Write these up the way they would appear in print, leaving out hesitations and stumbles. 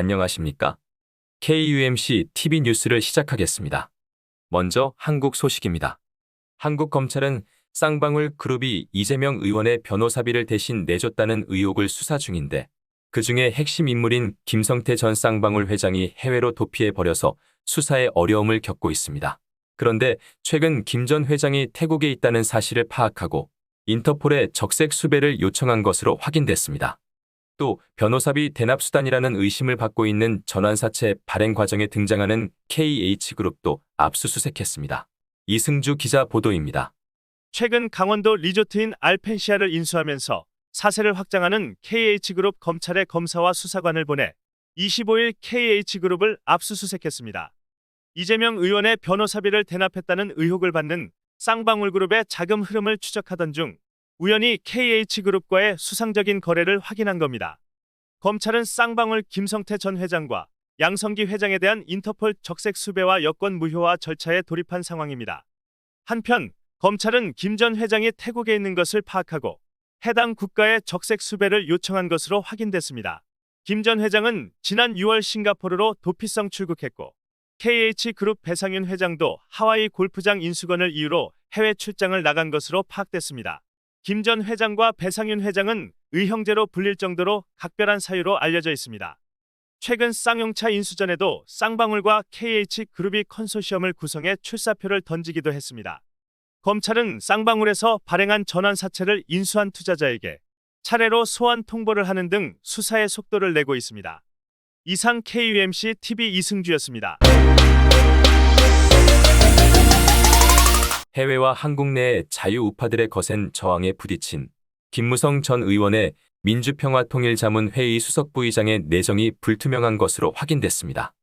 안녕하십니까? KUMC TV 뉴스를 시작하겠습니다. 먼저 한국 소식입니다. 한국 검찰은 쌍방울 그룹이 이재명 의원의 변호사비를 대신 내줬다는 의혹을 수사 중인데 그중에 핵심 인물인 김성태 전 쌍방울 회장이 해외로 도피해 버려서 수사에 어려움을 겪고 있습니다. 그런데 최근 김 전 회장이 태국에 있다는 사실을 파악하고 인터폴에 적색 수배를 요청한 것으로 확인됐습니다. 또 변호사비 대납 수단이라는 의심을 받고 있는 전환사채 발행 과정에 등장하는 KH그룹도 압수수색했습니다. 이승주 기자 보도입니다. 최근 강원도 리조트인 알펜시아를 인수하면서 사세를 확장하는 KH그룹 검찰의 검사와 수사관을 보내 25일 KH그룹을 압수수색했습니다. 이재명 의원의 변호사비를 대납했다는 의혹을 받는 쌍방울그룹의 자금 흐름을 추적하던 중 우연히 KH그룹과의 수상적인 거래를 확인한 겁니다. 검찰은 쌍방울 김성태 전 회장과 양성기 회장에 대한 인터폴 적색 수배와 여권 무효화 절차에 돌입한 상황입니다. 한편 검찰은 김 전 회장이 태국에 있는 것을 파악하고 해당 국가에 적색 수배를 요청한 것으로 확인됐습니다. 김 전 회장은 지난 6월 싱가포르로 도피성 출국했고 KH그룹 배상윤 회장도 하와이 골프장 인수건을 이유로 해외 출장을 나간 것으로 파악됐습니다. 김 전 회장과 배상윤 회장은 의형제로 불릴 정도로 각별한 사유로 알려져 있습니다. 최근 쌍용차 인수 전에도 쌍방울과 KH그룹이 컨소시엄을 구성해 출사표를 던지기도 했습니다. 검찰은 쌍방울에서 발행한 전환사채를 인수한 투자자에게 차례로 소환 통보를 하는 등 수사의 속도를 내고 있습니다. 이상 KUMC TV 이승주였습니다. 해외와 한국 내의 자유우파들의 거센 저항에 부딪힌 김무성 전 의원의 민주평화통일자문회의 수석부의장의 내정이 불투명한 것으로 확인됐습니다.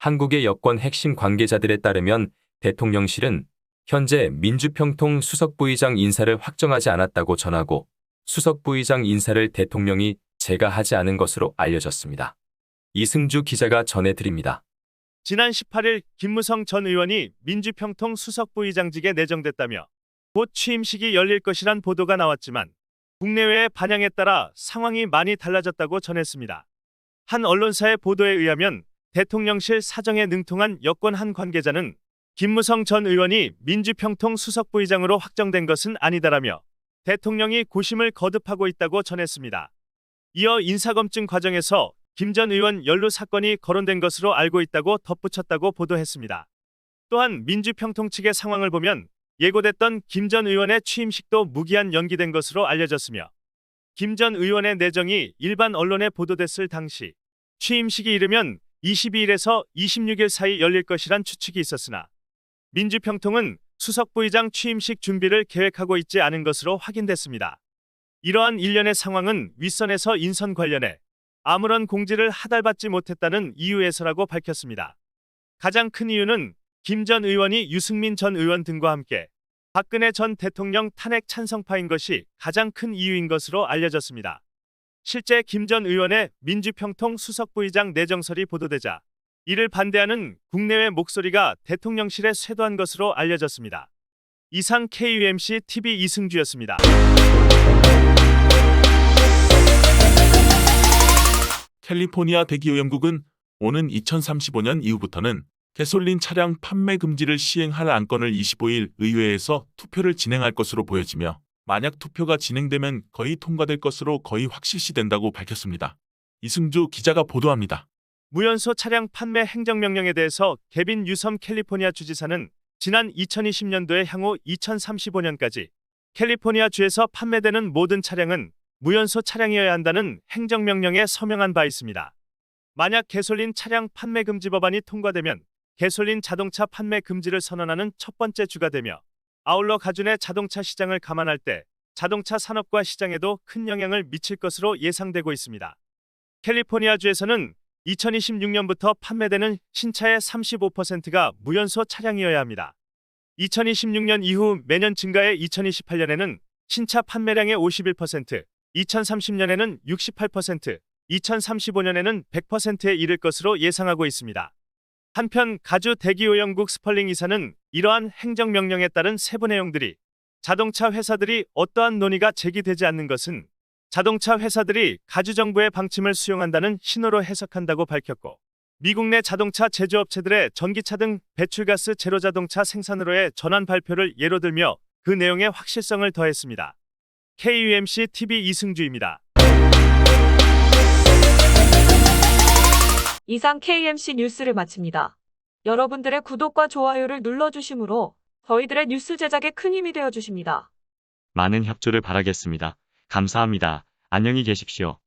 한국의 여권 핵심 관계자들에 따르면 대통령실은 현재 민주평통 수석부의장 인사를 확정하지 않았다고 전하고 수석부의장 인사를 대통령이 재가하지 않은 것으로 알려졌습니다. 이승주 기자가 전해드립니다. 지난 18일 김무성 전 의원이 민주평통 수석부의장직에 내정됐다며 곧 취임식이 열릴 것이란 보도가 나왔지만 국내외의 반향에 따라 상황이 많이 달라졌다고 전했습니다. 한 언론사의 보도에 의하면 대통령실 사정에 능통한 여권 한 관계자는 김무성 전 의원이 민주평통 수석부의장으로 확정된 것은 아니다라며 대통령이 고심을 거듭하고 있다고 전했습니다. 이어 인사검증 과정에서 김 전 의원 연루 사건이 거론된 것으로 알고 있다고 덧붙였다고 보도했습니다. 또한 민주평통 측의 상황을 보면 예고됐던 김 전 의원의 취임식도 무기한 연기된 것으로 알려졌으며 김 전 의원의 내정이 일반 언론에 보도됐을 당시 취임식이 이르면 22일에서 26일 사이 열릴 것이란 추측이 있었으나 민주평통은 수석부의장 취임식 준비를 계획하고 있지 않은 것으로 확인됐습니다. 이러한 일련의 상황은 윗선에서 인선 관련해 아무런 공지를 하달받지 못했다는 이유에서라고 밝혔습니다. 가장 큰 이유는 김 전 의원이 유승민 전 의원 등과 함께 박근혜 전 대통령 탄핵 찬성파인 것이 가장 큰 이유인 것으로 알려졌습니다. 실제 김 전 의원의 민주평통 수석부의장 내정설이 보도되자 이를 반대하는 국내외 목소리가 대통령실에 쇄도한 것으로 알려졌습니다. 이상 KUMC TV 이승주였습니다. 캘리포니아 대기오염국은 오는 2035년 이후부터는 가솔린 차량 판매 금지를 시행할 안건을 25일 의회에서 투표를 진행할 것으로 보여지며 만약 투표가 진행되면 거의 통과될 것으로 거의 확실시된다고 밝혔습니다. 이승주 기자가 보도합니다. 무연소 차량 판매 행정명령에 대해서 개빈 유섬 캘리포니아 주지사는 지난 2020년도에 향후 2035년까지 캘리포니아 주에서 판매되는 모든 차량은 무연소 차량이어야 한다는 행정명령에 서명한 바 있습니다. 만약 가솔린 차량 판매 금지 법안이 통과되면 가솔린 자동차 판매 금지를 선언하는 첫 번째 주가 되며 아울러 가준의 자동차 시장을 감안할 때 자동차 산업과 시장에도 큰 영향을 미칠 것으로 예상되고 있습니다. 캘리포니아주에서는 2026년부터 판매되는 신차의 35%가 무연소 차량이어야 합니다. 2026년 이후 매년 증가해 2028년에는 신차 판매량의 51%, 2030년에는 68%, 2035년에는 100%에 이를 것으로 예상하고 있습니다. 한편 가주 대기오염국 스펄링 이사는 이러한 행정명령에 따른 세부 내용들이 자동차 회사들이 어떠한 논의가 제기되지 않는 것은 자동차 회사들이 가주정부의 방침을 수용한다는 신호로 해석한다고 밝혔고, 미국 내 자동차 제조업체들의 전기차 등 배출가스 제로 자동차 생산으로의 전환 발표를 예로 들며 그 내용에 확실성을 더했습니다. KUMC TV 이승주입니다. 이상 KMC 뉴스를 마칩니다. 여러분들의 구독과 좋아요를 눌러주시므로 저희들의 뉴스 제작에 큰 힘이 되어주십니다. 많은 협조를 바라겠습니다. 감사합니다. 안녕히 계십시오.